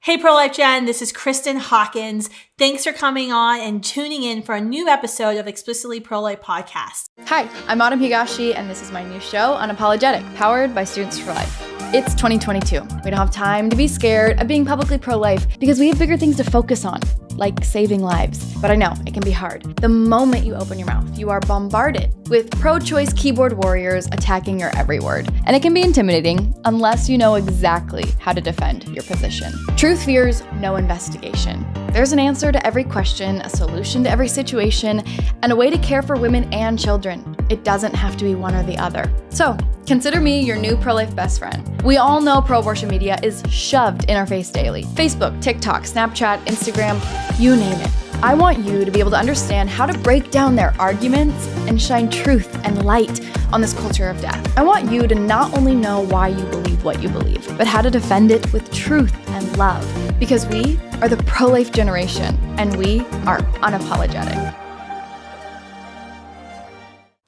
Hey, Pro-Life Gen, this is Kristan Hawkins. Thanks for coming on and tuning in for a new episode of Explicitly Pro-Life Podcast. Hi, I'm Autumn Higashi, and this is my new show, Unapologetic, powered by Students for Life. It's 2022. We don't have time to be scared of being publicly pro-life because we have bigger things to focus on, like saving lives. But I know, it can be hard. The moment you open your mouth, you are bombarded with pro-choice keyboard warriors attacking your every word. And it can be intimidating unless you know exactly how to defend your position. Truth fears no investigation. There's an answer to every question, a solution to every situation, and a way to care for women and children. It doesn't have to be one or the other. So, consider me your new pro-life best friend. We all know pro-abortion media is shoved in our face daily. Facebook, TikTok, Snapchat, Instagram, you name it. I want you to be able to understand how to break down their arguments and shine truth and light on this culture of death. I want you to not only know why you believe what you believe, but how to defend it with truth and love. Because we are the pro-life generation, and we are unapologetic.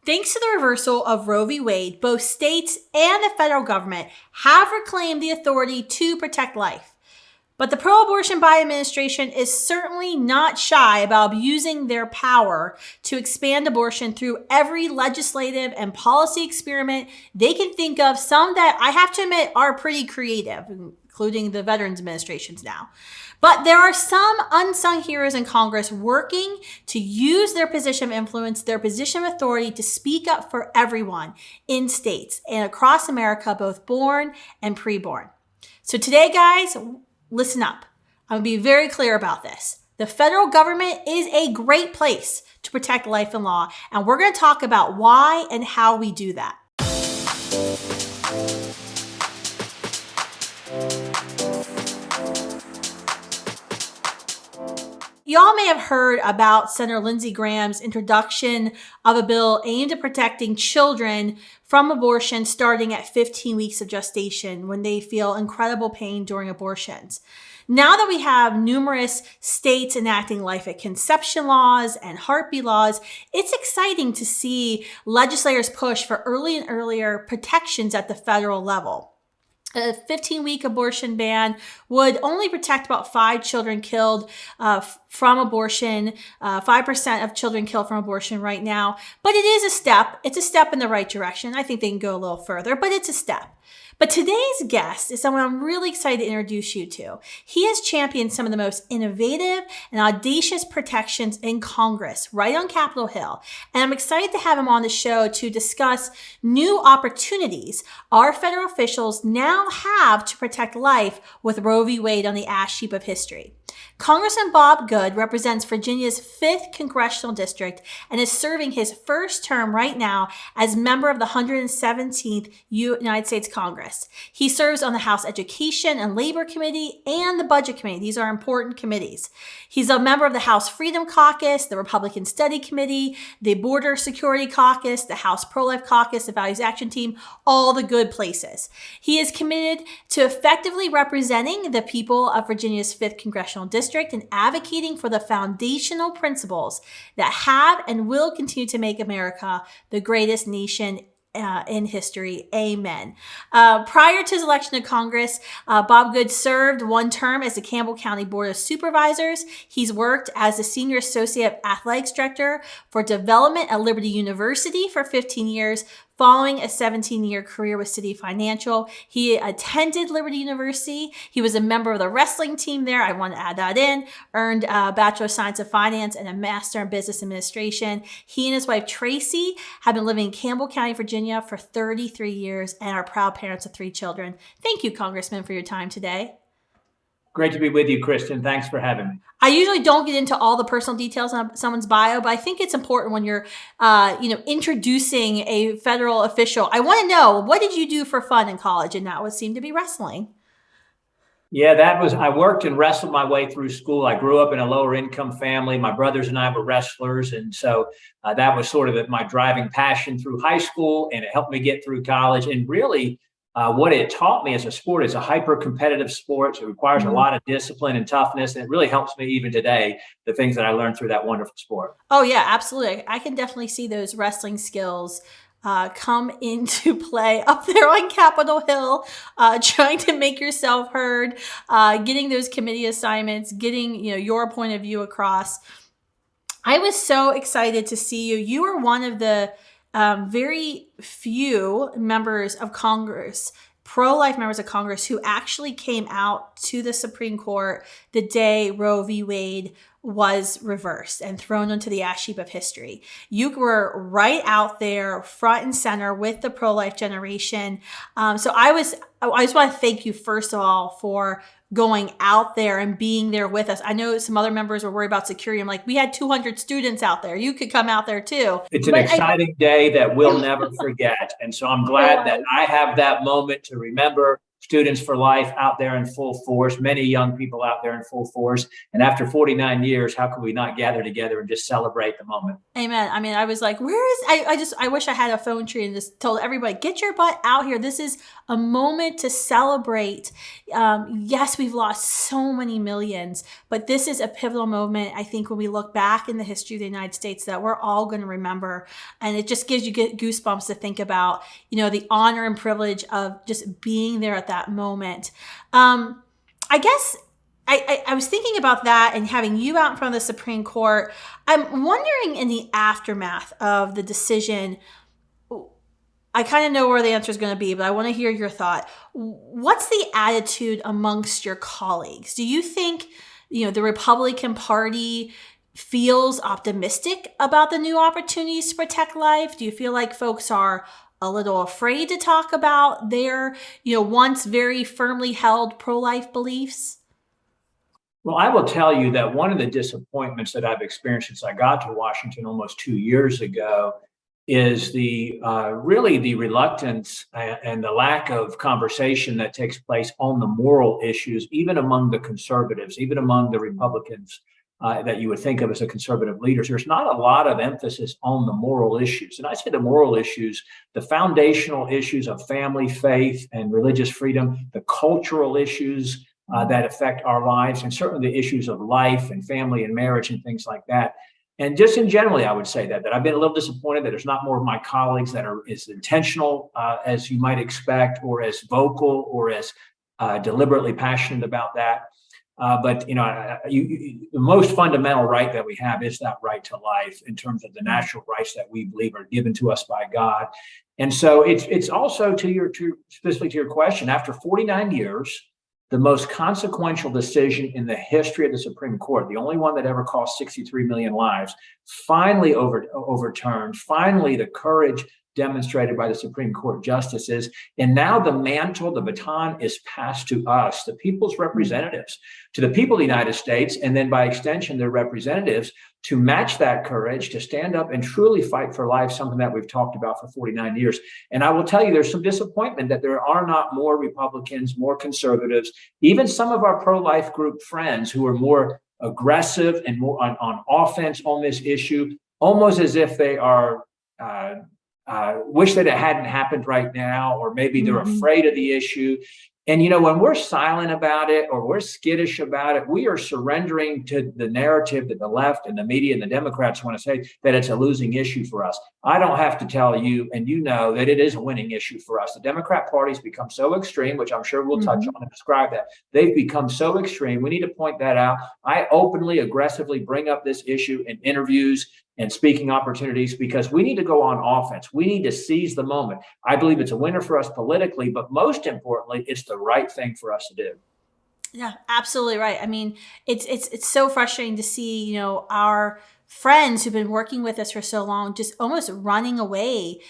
Thanks to the reversal of Roe v. Wade, both states and the federal government have reclaimed the authority to protect life. But the pro-abortion Biden administration is certainly not shy about abusing their power to expand abortion through every legislative and policy experiment they can think of, some that I have to admit are pretty creative, including the Veterans Administrations now. But there are some unsung heroes in Congress working to use their position of influence, their position of authority to speak up for everyone in states and across America, both born and preborn. So today, guys, listen up. I'm going to be very clear about this. The federal government is a great place to protect life and law, and we're going to talk about why and how we do that. Y'all may have heard about Senator Lindsey Graham's introduction of a bill aimed at protecting children from abortion starting at 15 weeks of gestation when they feel incredible pain during abortions. Now that we have numerous states enacting life at conception laws and heartbeat laws, it's exciting to see legislators push for early and earlier protections at the federal level. A 15-week abortion ban would only protect about 5 children killed from abortion, 5% of children killed from abortion right now. But it is a step. It's a step in the right direction. I think they can go a little further, but it's a step. But today's guest is someone I'm really excited to introduce you to. He has championed some of the most innovative and audacious protections in Congress, right on Capitol Hill. And I'm excited to have him on the show to discuss new opportunities our federal officials now have to protect life with Roe v. Wade on the ash heap of history. Congressman Bob Good represents Virginia's 5th congressional district and is serving his first term right now as member of the 117th United States Congress. He serves on the House Education and Labor Committee and the Budget Committee. These are important committees. He's a member of the House Freedom Caucus, the Republican Study Committee, the Border Security Caucus, the House Pro-Life Caucus, the Values Action Team, all the good places. He is committed to effectively representing the people of Virginia's 5th congressional district and advocating for the foundational principles that have and will continue to make America the greatest nation in history. Amen. Prior to his election to Congress, Bob Good served one term as the Campbell County Board of Supervisors. He's worked as the Senior Associate Athletics Director for Development at Liberty University for 15 years, following a 17-year career with City Financial. He attended Liberty University. He was a member of the wrestling team there. I want to add that in. Earned a Bachelor of Science of Finance and a Master in Business Administration. He and his wife, Tracy, have been living in Campbell County, Virginia for 33 years and are proud parents of 3 children. Thank you, Congressman, for your time today. Great to be with you, Kristan. Thanks for having me. I usually don't get into all the personal details on someone's bio, but I think it's important when you're, introducing a federal official. I want to know, what did you do for fun in college? And that would seem to be wrestling. Yeah, I worked and wrestled my way through school. I grew up in a lower income family. My brothers and I were wrestlers. And so that was sort of my driving passion through high school, and it helped me get through college. And really, what it taught me as a sport is a hyper-competitive sport. So it requires a lot of discipline and toughness. And it really helps me even today, the things that I learned through that wonderful sport. Oh, yeah, absolutely. I can definitely see those wrestling skills come into play up there on Capitol Hill, trying to make yourself heard, getting those committee assignments, getting your point of view across. I was so excited to see you. You are one of the very few members of Congress, pro-life members of Congress, who actually came out to the Supreme Court the day Roe v. Wade was reversed and thrown onto the ash heap of history. You were right out there, front and center with the pro-life generation. So I just want to thank you, first of all, for going out there and being there with us. I know some other members were worried about security. I'm like, we had 200 students out there. You could come out there too. It's an exciting day that we'll never forget. And so I'm glad that I have that moment to remember Students for Life out there in full force, many young people out there in full force. And after 49 years, how could we not gather together and just celebrate the moment? Amen. I mean, I was like, I wish I had a phone tree and just told everybody, get your butt out here. This is a moment to celebrate. Yes, we've lost so many millions, but this is a pivotal moment, I think, when we look back in the history of the United States that we're all going to remember. And it just gives you goosebumps to think about, the honor and privilege of just being there at that moment. I guess I was thinking about that and having you out in front of the Supreme Court. I'm wondering, in the aftermath of the decision, I kind of know where the answer is going to be, but I want to hear your thought. What's the attitude amongst your colleagues? Do you think, the Republican Party feels optimistic about the new opportunities to protect life? Do you feel like folks are a little afraid to talk about their, once very firmly held pro-life beliefs? Well, I will tell you that one of the disappointments that I've experienced since I got to Washington almost 2 years ago is really the reluctance and the lack of conversation that takes place on the moral issues, even among the conservatives, even among the Republicans that you would think of as a conservative leaders. There's not a lot of emphasis on the moral issues. And I say the moral issues, the foundational issues of family, faith, and religious freedom, the cultural issues that affect our lives, and certainly the issues of life and family and marriage and things like that. And just in generally, I would say that I've been a little disappointed that there's not more of my colleagues that are as intentional as you might expect, or as vocal, or as deliberately passionate about that. But the most fundamental right that we have is that right to life, in terms of the natural rights that we believe are given to us by God. And so it's also specifically to your question, after 49 years, the most consequential decision in the history of the Supreme Court, the only one that ever cost 63 million lives, finally overturned, finally the courage demonstrated by the Supreme Court justices. And now the mantle, the baton is passed to us, the people's representatives, to the people of the United States, and then by extension, their representatives, to match that courage, to stand up and truly fight for life, something that we've talked about for 49 years. And I will tell you, there's some disappointment that there are not more Republicans, more conservatives, even some of our pro-life group friends who are more aggressive and more on offense on this issue, almost as if they are wish that it hadn't happened right now, or maybe they're afraid of the issue. And, when we're silent about it, or we're skittish about it, we are surrendering to the narrative that the left and the media and the Democrats want to say, that it's a losing issue for us. I don't have to tell you, and that it is a winning issue for us. The Democrat Party's become so extreme, which I'm sure we'll touch on and describe that. They've become so extreme. We need to point that out. I openly, aggressively bring up this issue in interviews and speaking opportunities, because we need to go on offense. We need to seize the moment. I believe it's a winner for us politically, but most importantly, it's the right thing for us to do. Yeah, absolutely right. I mean, it's so frustrating to see, our friends who've been working with us for so long just almost running away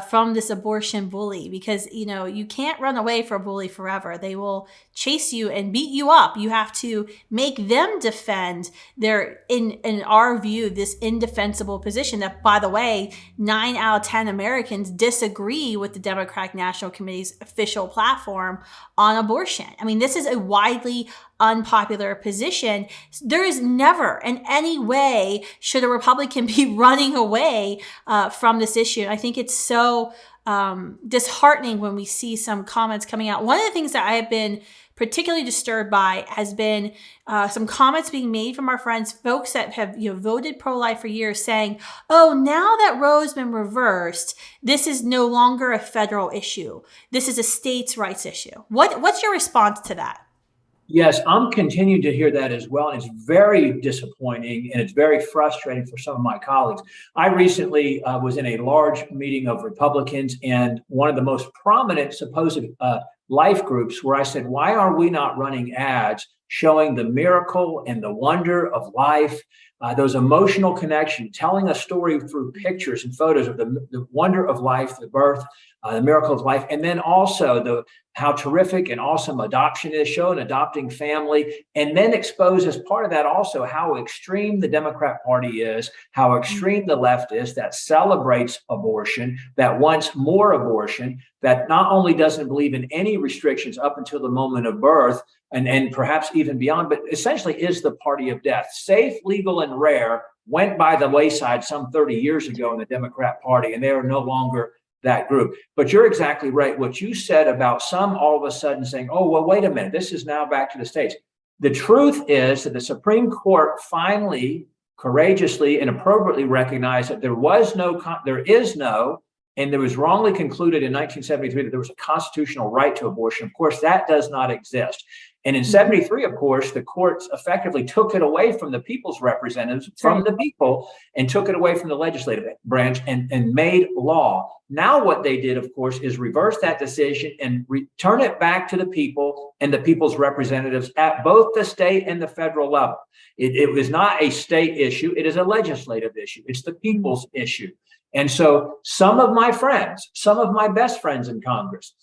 from this abortion bully, because, you can't run away from a bully forever. They will chase you and beat you up. You have to make them defend their, in our view, this indefensible position that, by the way, 9 out of 10 Americans disagree with the Democratic National Committee's official platform on abortion. I mean, this is a widely unpopular position. There is never in any way should a Republican be running away from this issue. And I think it's so disheartening when we see some comments coming out. One of the things that I have been particularly disturbed by has been some comments being made from our friends, folks that have voted pro-life for years, saying, "Oh, now that Roe's been reversed, this is no longer a federal issue. This is a states' rights issue." What's your response to that? Yes, I'm continuing to hear that as well. And it's very disappointing and it's very frustrating for some of my colleagues. I recently was in a large meeting of Republicans and one of the most prominent supposed life groups where I said, why are we not running ads showing the miracle and the wonder of life, those emotional connections, telling a story through pictures and photos of the wonder of life, the birth, the miracle of life, and then also how terrific and awesome adoption is, show an adopting family, and then expose as part of that also how extreme the Democrat Party is, how extreme the left is that celebrates abortion, that wants more abortion, that not only doesn't believe in any restrictions up until the moment of birth, and perhaps even beyond, but essentially is the party of death. Safe, legal, and rare went by the wayside some 30 years ago in the Democrat Party, and they are no longer that group. But you're exactly right. What you said about some all of a sudden saying, oh, well, wait a minute, this is now back to the states. The truth is that the Supreme Court finally, courageously, and appropriately recognized that there is no, and there was wrongly concluded in 1973 that there was a constitutional right to abortion. Of course, that does not exist. And in 73, of course, the courts effectively took it away from the people's representatives, from the people, and took it away from the legislative branch and made law. Now what they did, of course, is reverse that decision and return it back to the people and the people's representatives at both the state and the federal level. It was not a state issue. It is a legislative issue. It's the people's issue. And so some of my friends, some of my best friends in Congress,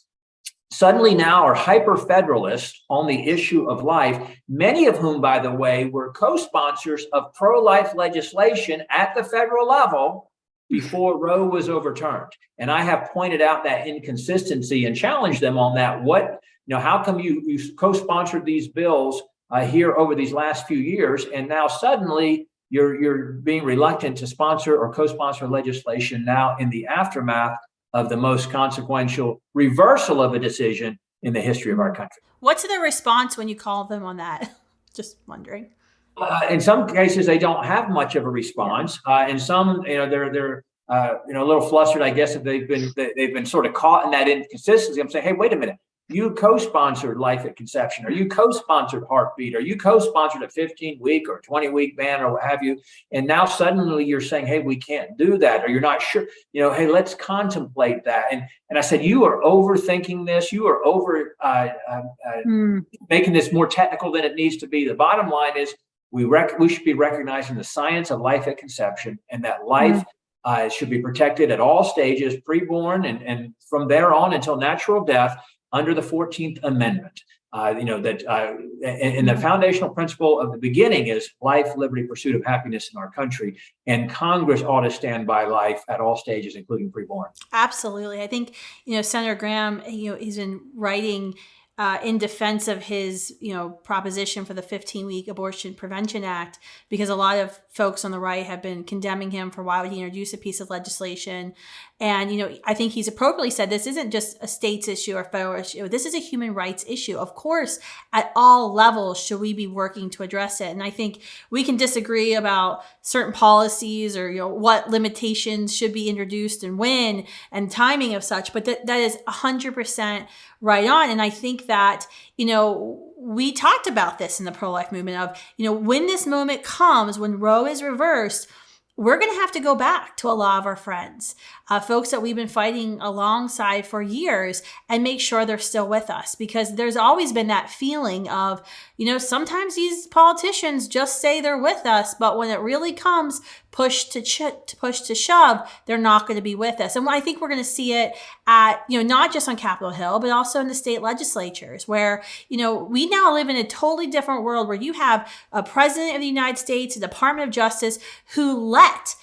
suddenly now are hyper-federalists on the issue of life, many of whom, by the way, were co-sponsors of pro-life legislation at the federal level before Roe was overturned. And I have pointed out that inconsistency and challenged them on that. How come you co-sponsored these bills here over these last few years, and now suddenly you're being reluctant to sponsor or co-sponsor legislation now in the aftermath of the most consequential reversal of a decision in the history of our country. What's their response when you call them on that? Just wondering. In some cases, they don't have much of a response. In some, they're a little flustered, I guess, if they've been sort of caught in that inconsistency. I'm saying, hey, wait a minute. You co-sponsored life at conception, or you co-sponsored heartbeat, or you co-sponsored a 15-week or 20-week ban, or what have you. And now suddenly you're saying, hey, we can't do that, or you're not sure, hey, let's contemplate that. And I said, you are overthinking this. You are over making this more technical than it needs to be. The bottom line is we should be recognizing the science of life at conception, and that life should be protected at all stages, preborn and from there on until natural death, under the 14th Amendment. And the foundational principle of the beginning is life, liberty, pursuit of happiness in our country. And Congress ought to stand by life at all stages, including preborn. Absolutely. I think, Senator Graham, he's been writing in defense of his, proposition for the 15-week Abortion Prevention Act, because a lot of folks on the right have been condemning him for why would he introduce a piece of legislation. And, I think he's appropriately said this isn't just a states issue or federal issue. This is a human rights issue. Of course, at all levels should we be working to address it. And I think we can disagree about certain policies or, what limitations should be introduced and when and timing of such, but that is 100% right on. And I think that, we talked about this in the pro-life movement of, when this moment comes, when Roe is reversed, we're going to have to go back to a lot of our friends, folks that we've been fighting alongside for years, and make sure they're still with us, because there's always been that feeling of, sometimes these politicians just say they're with us, but when it really comes push to shove, they're not going to be with us. And I think we're going to see it at, not just on Capitol Hill, but also in the state legislatures where, we now live in a totally different world where you have a president of the United States, a Department of Justice who let,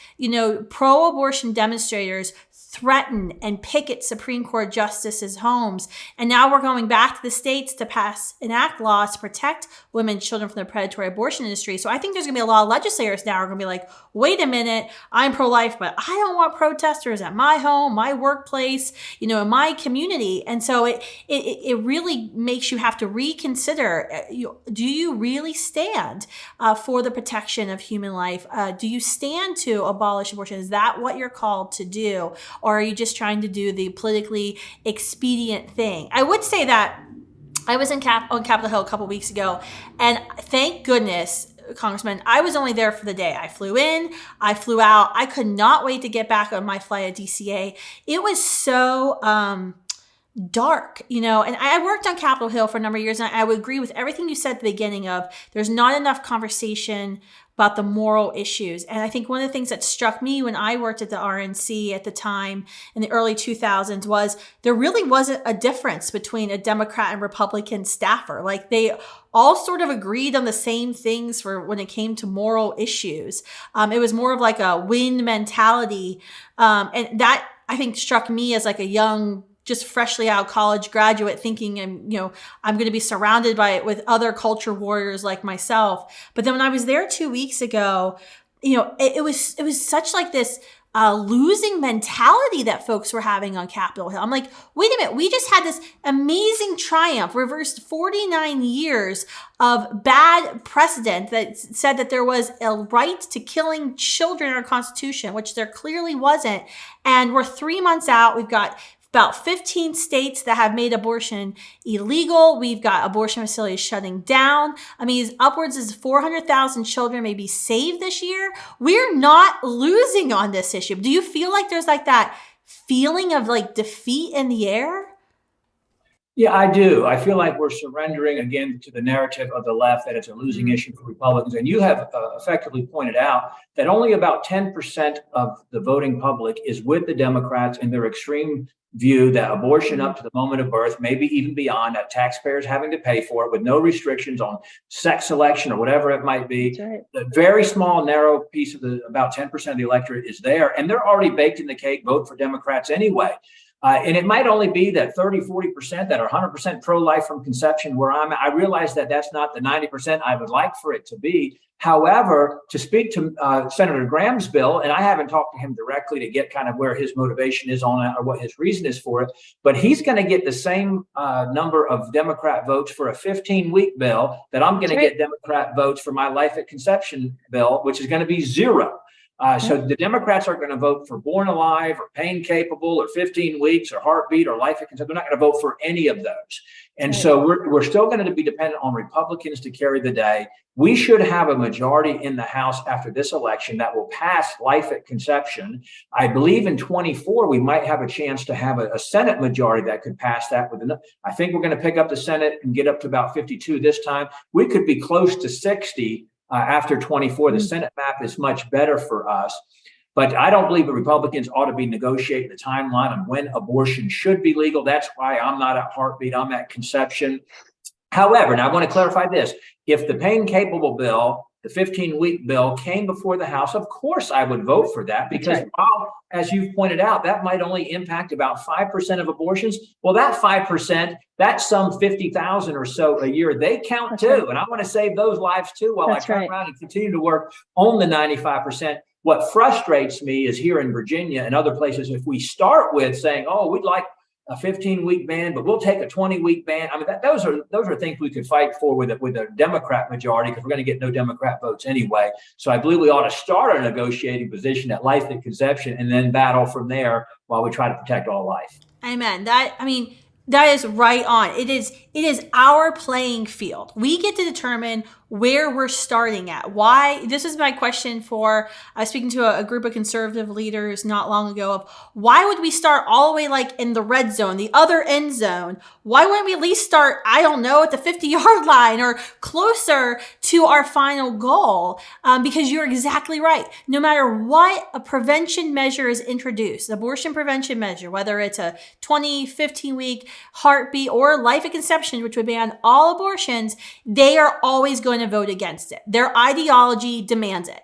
pro-abortion demonstrators threaten and picket Supreme Court justices' homes. And now we're going back to the states to enact laws to protect women and children from the predatory abortion industry. So I think there's going to be a lot of legislators now who are going to be like, wait a minute, I'm pro-life, but I don't want protesters at my home, my workplace, in my community. And so it really makes you have to reconsider, do you really stand for the protection of human life? Do you stand to abolish abortion? Is that what you're called to do? Or are you just trying to do the politically expedient thing? I would say that I was on Capitol Hill a couple weeks ago, and thank goodness, Congressman, I was only there for the day. I flew in, I flew out. I could not wait to get back on my flight at DCA. It was so dark, and I worked on Capitol Hill for a number of years, and I would agree with everything you said at the beginning of there's not enough conversation about the moral issues. And I think one of the things that struck me when I worked at the RNC at the time in the early 2000s was there really wasn't a difference between a Democrat and Republican staffer. Like they all sort of agreed on the same things for when it came to moral issues. It was more of like a win mentality. And that I think struck me as like a young, just freshly out of college graduate thinking I'm going to be surrounded with other culture warriors like myself. But then when I was there 2 weeks ago, it was such like this losing mentality that folks were having on Capitol Hill. I'm like, wait a minute, we just had this amazing triumph, reversed 49 years of bad precedent that said that there was a right to killing children in our Constitution, which there clearly wasn't. And we're 3 months out. We've got about 15 states that have made abortion illegal. We've got abortion facilities shutting down. I mean, upwards of 400,000 children may be saved this year. We're not losing on this issue. Do you feel like there's like that feeling of like defeat in the air? Yeah, I do. I feel like we're surrendering again to the narrative of the left that it's a losing issue for Republicans. And you have effectively pointed out that only about 10% of the voting public is with the Democrats in their extreme view that abortion up to the moment of birth, maybe even beyond, that taxpayers having to pay for it with no restrictions on sex selection or whatever it might be. Right. The very small, narrow piece of about 10% of the electorate is there, and they're already baked in the cake, vote for Democrats anyway. And it might only be that 30-40% that are 100% pro-life from conception where I'm at. I realize that that's not the 90% I would like for it to be. However, to speak to Senator Graham's bill, and I haven't talked to him directly to get kind of where his motivation is on it or what his reason is for it, but he's going to get the same number of Democrat votes for a 15-week bill that I'm going to get Democrat votes for my life at conception bill, which is going to be zero. So the Democrats are going to vote for born alive or pain capable or 15 weeks or heartbeat or life at conception. They're not going to vote for any of those. And so we're still going to be dependent on Republicans to carry the day. We should have a majority in the House after this election that will pass life at conception. I believe in 24, we might have a chance to have a Senate majority that could pass that. I think we're going to pick up the Senate and get up to about 52 this time. We could be close to 60 after 24. The Senate map is much better for us. But I don't believe the Republicans ought to be negotiating the timeline on when abortion should be legal. That's why I'm not at heartbeat, I'm at conception. However, and I want to clarify this, if the pain capable bill, the 15-week bill came before the House, of course I would vote for that because while, as you've pointed out, that might only impact about 5% of abortions. Well, that 5%, that's some 50,000 or so a year. They count too. And I want to save those lives too while I turn around and continue to work on the 95%. What frustrates me is here in Virginia and other places, if we start with saying, oh, we'd like a 15-week ban, but we'll take a 20-week ban. I mean, those are things we could fight for with a Democrat majority because we're going to get no Democrat votes anyway. So I believe we ought to start a negotiating position at life at conception and then battle from there while we try to protect all life. Amen. That is right on. It is our playing field. We get to determine where we're starting at. Why? This is my question I was speaking to a group of conservative leaders not long ago of why would we start all the way like in the red zone, the other end zone? Why wouldn't we at least start, I don't know, at the 50-yard line or closer to our final goal? Because you're exactly right. No matter what a prevention measure is introduced, abortion prevention measure, whether it's a 15-week heartbeat or life at conception, which would ban all abortions, they are always going to vote against it. Their ideology demands it.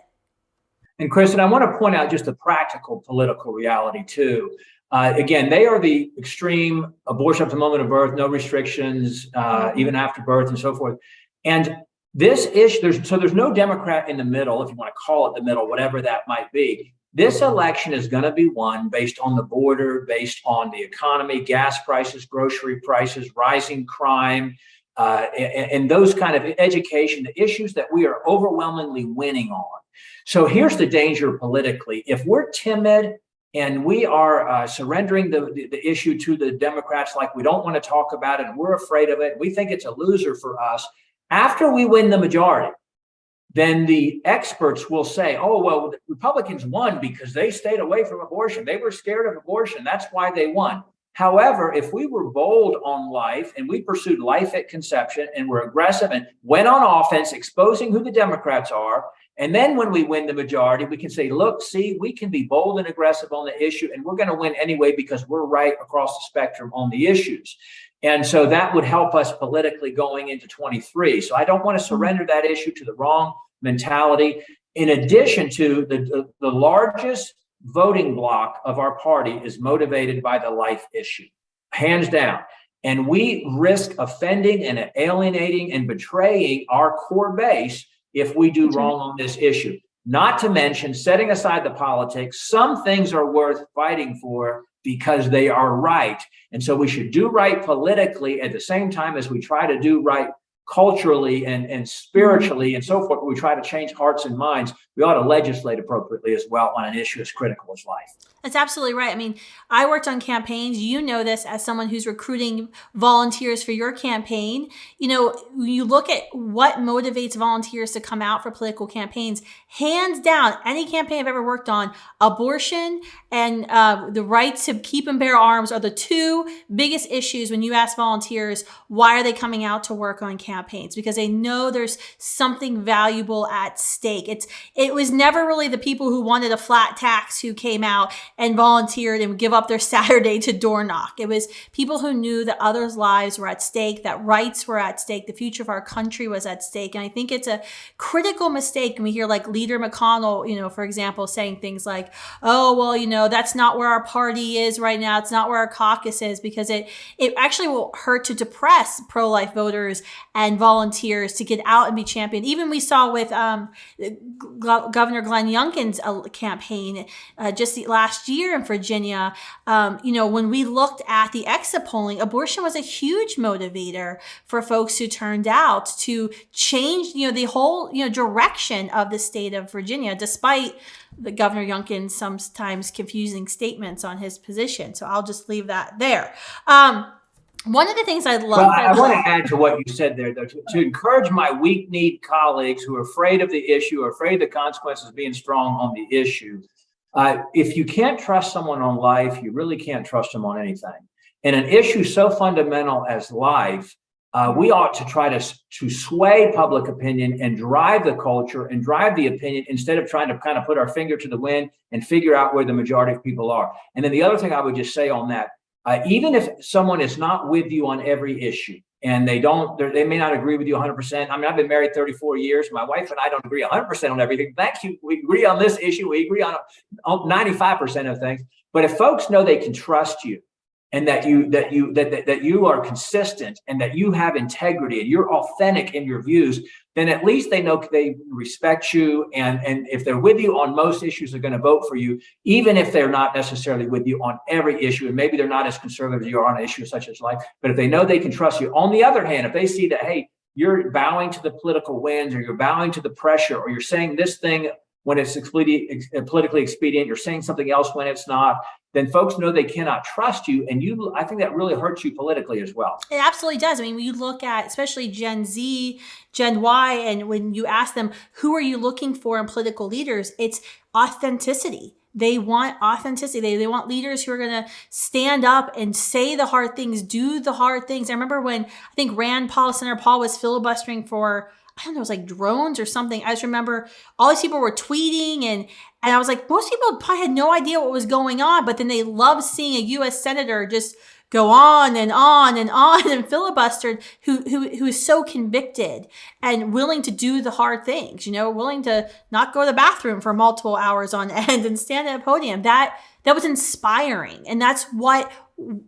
And Kristan, I want to point out just a practical political reality too. Again, they are the extreme abortion up to the moment of birth, no restrictions, even after birth and so forth. And this issue, there's no Democrat in the middle, if you want to call it the middle, whatever that might be. This election is going to be won based on the border, based on the economy, gas prices, grocery prices, rising crime, and those kind of education, the issues that we are overwhelmingly winning on. So here's the danger politically. If we're timid and we are surrendering the issue to the Democrats, like we don't want to talk about it and we're afraid of it, we think it's a loser for us, after we win the majority, then the experts will say, oh, well, the Republicans won because they stayed away from abortion. They were scared of abortion. That's why they won. However, if we were bold on life and we pursued life at conception and were aggressive and went on offense, exposing who the Democrats are, and then when we win the majority, we can say, look, see, we can be bold and aggressive on the issue, and we're going to win anyway because we're right across the spectrum on the issues. And so that would help us politically going into 23. So I don't want to surrender that issue to the wrong mentality. In addition to the largest voting bloc of our party is motivated by the life issue, hands down. And we risk offending and alienating and betraying our core base if we do wrong on this issue. Not to mention, setting aside the politics, some things are worth fighting for because they are right. And so we should do right politically at the same time as we try to do right culturally and spiritually and so forth. We try to change hearts and minds. We ought to legislate appropriately as well on an issue as critical as life. That's absolutely right. I mean, I worked on campaigns. You know this as someone who's recruiting volunteers for your campaign. You know, you look at what motivates volunteers to come out for political campaigns. Hands down, any campaign I've ever worked on, abortion and the right to keep and bear arms are the two biggest issues when you ask volunteers, why are they coming out to work on campaigns? Because they know there's something valuable at stake. It was never really the people who wanted a flat tax who came out and volunteered and would give up their Saturday to door knock. It was people who knew that others' lives were at stake, that rights were at stake, the future of our country was at stake. And I think it's a critical mistake when we hear like Leader McConnell, you know, for example, saying things like, oh, well, you know, that's not where our party is right now. It's not where our caucus is, because it actually will hurt to depress pro-life voters and volunteers to get out and be championed. Even we saw with Governor Glenn Youngkin's campaign just last year in Virginia, you know, when we looked at the exit polling, abortion was a huge motivator for folks who turned out to change, you know, the whole, you know, direction of the state of Virginia, despite the Governor Youngkin sometimes confusing statements on his position. So I'll just leave that there. One of the things I love. Well, I want to add to what you said there, though, to encourage my weak-kneed colleagues who are afraid of the issue, or afraid of the consequences of being strong on the issue. If you can't trust someone on life, you really can't trust them on anything. And an issue so fundamental as life, we ought to try to sway public opinion and drive the culture and drive the opinion instead of trying to kind of put our finger to the wind and figure out where the majority of people are. And then the other thing I would just say on that, even if someone is not with you on every issue and they may not agree with you 100%. I mean, I've been married 34 years. My wife and I don't agree 100% on everything. Thank you. We agree on this issue. We agree on 95% of things. But if folks know they can trust you, and that you are consistent and that you have integrity and you're authentic in your views, then at least they know they respect you. And if they're with you on most issues, they're going to vote for you, even if they're not necessarily with you on every issue. And maybe they're not as conservative as you are on issues such as life, but if they know they can trust you. On the other hand, if they see that, hey, you're bowing to the political winds, or you're bowing to the pressure, or you're saying this thing when it's politically expedient, you're saying something else when it's not, then folks know they cannot trust you. And I think that really hurts you politically as well. It absolutely does. I mean, when you look at especially Gen Z, Gen Y, and when you ask them, who are you looking for in political leaders? It's authenticity. They want authenticity. They want leaders who are going to stand up and say the hard things, do the hard things. I remember when I think Senator Paul was filibustering for, I don't know, it was like drones or something. I just remember all these people were tweeting and I was like, most people probably had no idea what was going on, but then they love seeing a U.S. senator just go on and on and on and filibustered, who is so convicted and willing to do the hard things, willing to not go to the bathroom for multiple hours on end and stand at a podium. That was inspiring. And that's what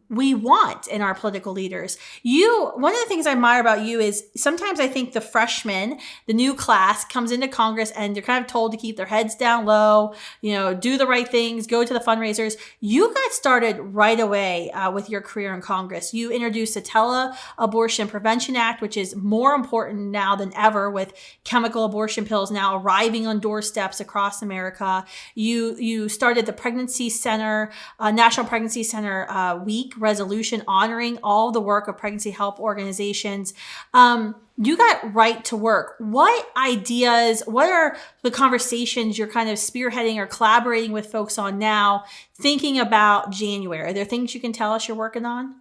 we want in our political leaders. One of the things I admire about you is sometimes I think the freshmen, the new class, comes into Congress and they're kind of told to keep their heads down low, do the right things, go to the fundraisers. You got started right away with your career in Congress. You introduced the Tele-Abortion Prevention Act, which is more important now than ever with chemical abortion pills now arriving on doorsteps across America. You started the Pregnancy Center, National Pregnancy Center Week resolution honoring all the work of pregnancy help organizations. You got right to work. What ideas, what are the conversations you're kind of spearheading or collaborating with folks on now, thinking about January? Are there things you can tell us you're working on?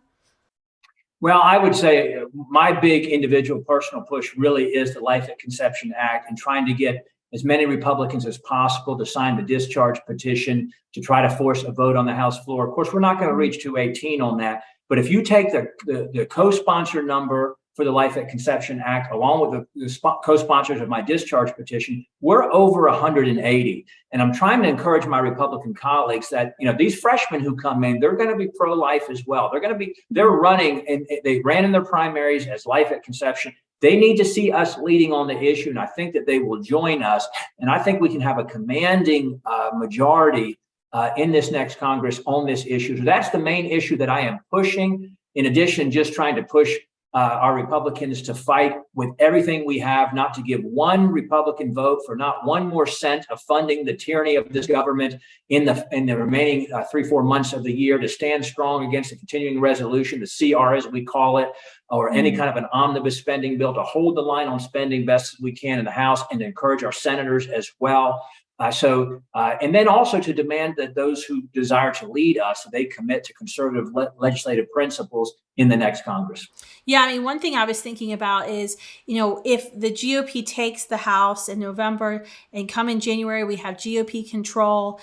Well, I would say my big individual personal push really is the Life at Conception Act and trying to get as many Republicans as possible to sign the discharge petition to try to force a vote on the House floor. Of course, we're not going to reach 218 on that. But if you take the co-sponsor number for the Life at Conception Act, along with the co-sponsors of my discharge petition, we're over 180. And I'm trying to encourage my Republican colleagues that, these freshmen who come in, they're going to be pro-life as well. They're running, and they ran in their primaries as Life at Conception. They need to see us leading on the issue, and I think that they will join us. And I think we can have a commanding majority in this next Congress on this issue. So that's the main issue that I am pushing. In addition, just trying to push our Republicans to fight with everything we have, not to give one Republican vote for not one more cent of funding the tyranny of this government in the remaining 3-4 months of the year, to stand strong against the continuing resolution, the CR as we call it, or any kind of an omnibus spending bill, to hold the line on spending best as we can in the House, and to encourage our senators as well. And then also to demand that those who desire to lead us, they commit to conservative legislative principles in the next Congress. Yeah, one thing I was thinking about is, if the GOP takes the House in November and come in January, we have GOP control.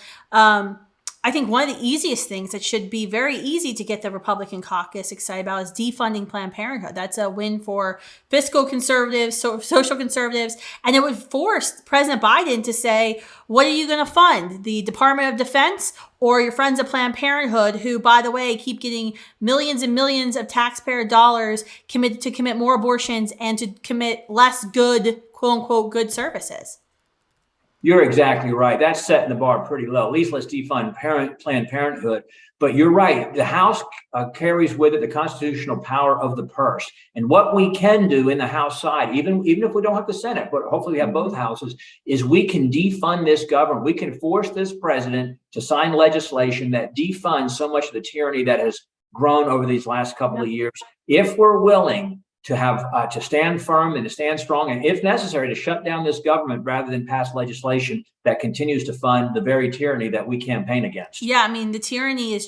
I think one of the easiest things that should be very easy to get the Republican caucus excited about is defunding Planned Parenthood. That's a win for fiscal conservatives, social conservatives, and it would force President Biden to say, what are you going to fund? The Department of Defense or your friends at Planned Parenthood, who, by the way, keep getting millions and millions of taxpayer dollars committed to commit more abortions and to commit less good, quote unquote, good services? You're exactly right. That's setting the bar pretty low. At least let's defund Planned Parenthood. But you're right. The House carries with it the constitutional power of the purse. And what we can do in the House side, even if we don't have the Senate, but hopefully we have both houses, is we can defund this government. We can force this president to sign legislation that defunds so much of the tyranny that has grown over these last couple of years. If we're willing to have to stand firm and to stand strong, and if necessary, to shut down this government rather than pass legislation that continues to fund the very tyranny that we campaign against. Yeah, the tyranny is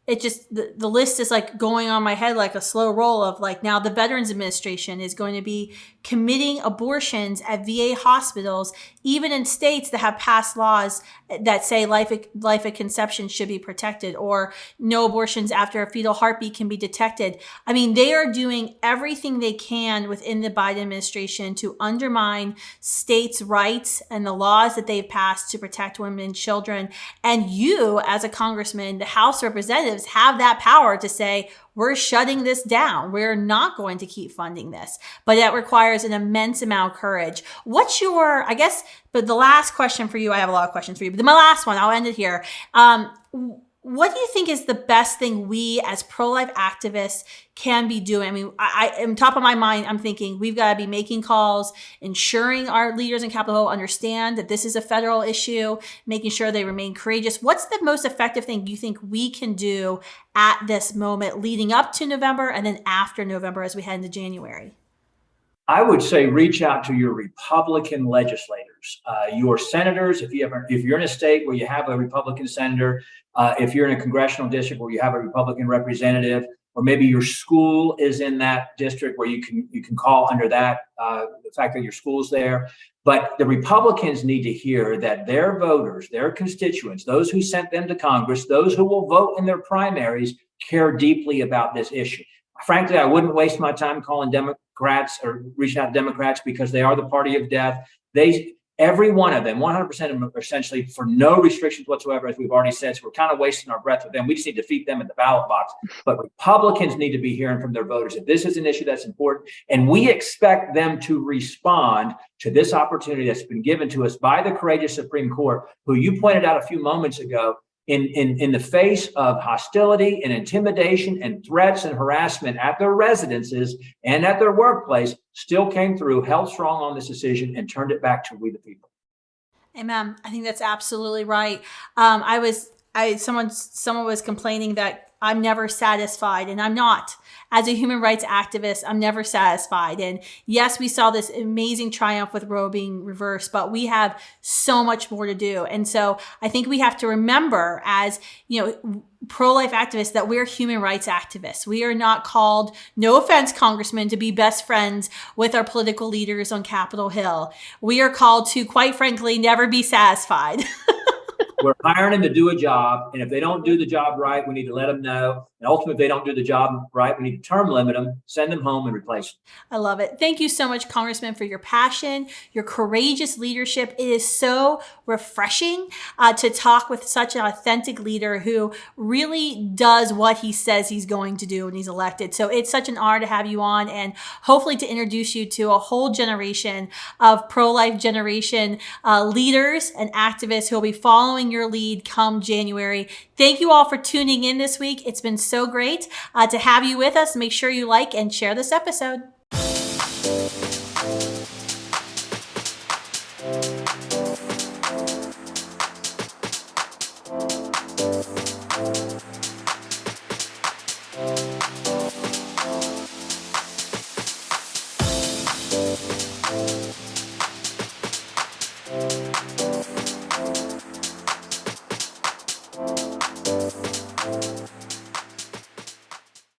the list is like going on my head like a slow roll of like, now the Veterans Administration is going to be committing abortions at VA hospitals, even in states that have passed laws that say life at conception should be protected, or no abortions after a fetal heartbeat can be detected. They are doing everything they can within the Biden administration to undermine states' rights and the laws that they've passed to protect women and children. And you, as a congressman, the House of Representatives, have that power to say, we're shutting this down. We're not going to keep funding this. But that requires an immense amount of courage. What's your, but the last question for you, I have a lot of questions for you, but my last one, I'll end it here. What do you think is the best thing we as pro-life activists can be doing? I on top of my mind, I'm thinking we've got to be making calls, ensuring our leaders in Capitol Hill understand that this is a federal issue, making sure they remain courageous. What's the most effective thing you think we can do at this moment leading up to November and then after November as we head into January? I would say reach out to your Republican legislators, your senators. If you're in a state where you have a Republican senator, if you're in a congressional district where you have a Republican representative, or maybe your school is in that district where you can call under that, the fact that your school's there. But the Republicans need to hear that their voters, their constituents, those who sent them to Congress, those who will vote in their primaries, care deeply about this issue. Frankly, I wouldn't waste my time calling Democrats or reaching out to Democrats because they are the party of death. Every one of them, 100% of them are essentially for no restrictions whatsoever, as we've already said. So we're kind of wasting our breath with them. We just need to defeat them in the ballot box. But Republicans need to be hearing from their voters that this is an issue that's important. And we expect them to respond to this opportunity that's been given to us by the courageous Supreme Court, who you pointed out a few moments ago, in the face of hostility and intimidation and threats and harassment at their residences and at their workplace, still came through, held strong on this decision, and turned it back to we the people. Amen. I think that's absolutely right. Someone was complaining that I'm never satisfied, and I'm not. As a human rights activist, I'm never satisfied. And yes, we saw this amazing triumph with Roe being reversed, but we have so much more to do. And so I think we have to remember, as pro-life activists, that we're human rights activists. We are not called, no offense, Congressman, to be best friends with our political leaders on Capitol Hill. We are called to, quite frankly, never be satisfied. We're hiring them to do a job, and if they don't do the job right, we need to let them know. And ultimately, if they don't do the job right, we need to term limit them, send them home, and replace them. I love it. Thank you so much, Congressman, for your passion, your courageous leadership. It is so refreshing to talk with such an authentic leader who really does what he says he's going to do when he's elected. So it's such an honor to have you on, and hopefully to introduce you to a whole generation of pro-life generation leaders and activists who will be following your lead come January. Thank you all for tuning in this week. It's been so great to have you with us. Make sure you like and share this episode.